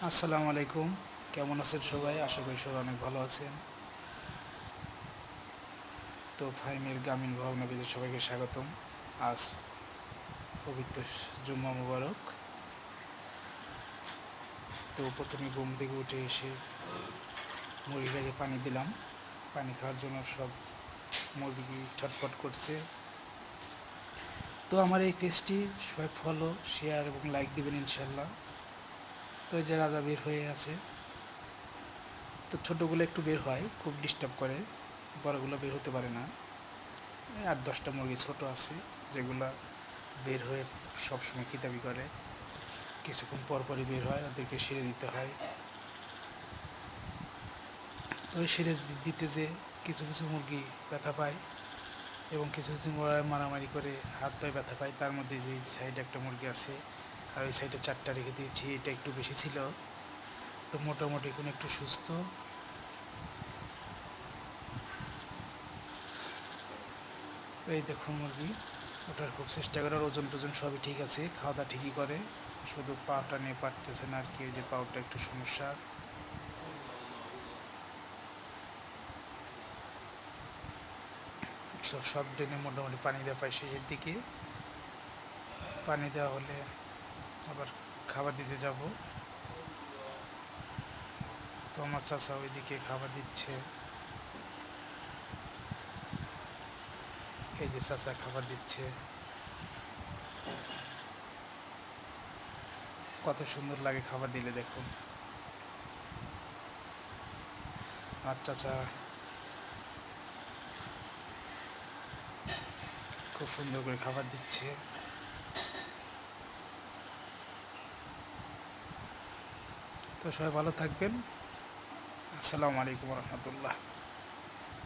আসসালামু আলাইকুম। কেমন আছেন সবাই? আশা করি সবাই অনেক ভালো আছেন। তো ফাহিমের গ্রামীণ ভগ্ন বিজে সবাইকে স্বাগতম। আজ পবিত্র জুম্মা মুবারক। তো প্রথমে ঘুম থেকে উঠে এসে মুরগিটাকে পানি দিলাম। পানি খাওয়ার জন্য সব মুরগি ছটফট করছে। তো আমার এই পেজটি সবাই ফলো, শেয়ার এবং লাইক দিবেন ইনশাল্লাহ। তো এই যে রাজা বের হয়ে আছে। তো ছোটোগুলো একটু বের হয়, খুব ডিস্টার্ব করে, বড়গুলো বের হতে পারে না। 8-10টা মুরগি ছোট আছে যেগুলা বের হয়ে সবসময় খিতাবি করে, কিছুক্ষণ পরপরই বের হয়, ওদেরকে সেরে দিতে হয়। তো ওই সেরে দিতে যে কিছু কিছু মুরগি ব্যথা পায় এবং কিছু কিছু মারামারি করে হাত পায়ে ব্যথা পায়। তার মধ্যে যে সাইডে একটা মুরগি আছে আর ওই সাইডে 4টা রেখে দিয়েছি, এটা একটু বেশি ছিল। তো মোটামুটি এখন একটু সুস্থ। এই দেখুন মুরগি, ওটার খুব চেষ্টা করে, ওজন টোজন সবই ঠিক আছে, খাওয়া দাওয়া ঠিকই করে, শুধু পাটা নিয়ে পারতেছে না আর কি, যে পাউটা একটু সমস্যা। সব দিনে মোটামুটি পানি দেওয়া পায় শেষের দিকে। পানি দেওয়া হলে আবার খাবার দিতে যাব। তো আমার চাচা ওইদিকে খাবার দিচ্ছে, এই যে চাচা খাবার দিচ্ছে। কত সুন্দর লাগে খাবার দিলে, দেখুন। আর চাচা খুব সুন্দর করে খাবার দিচ্ছে। তো সবাই ভালো থাকবেন। আসসালামু আলাইকুম রহমতুল্লাহ।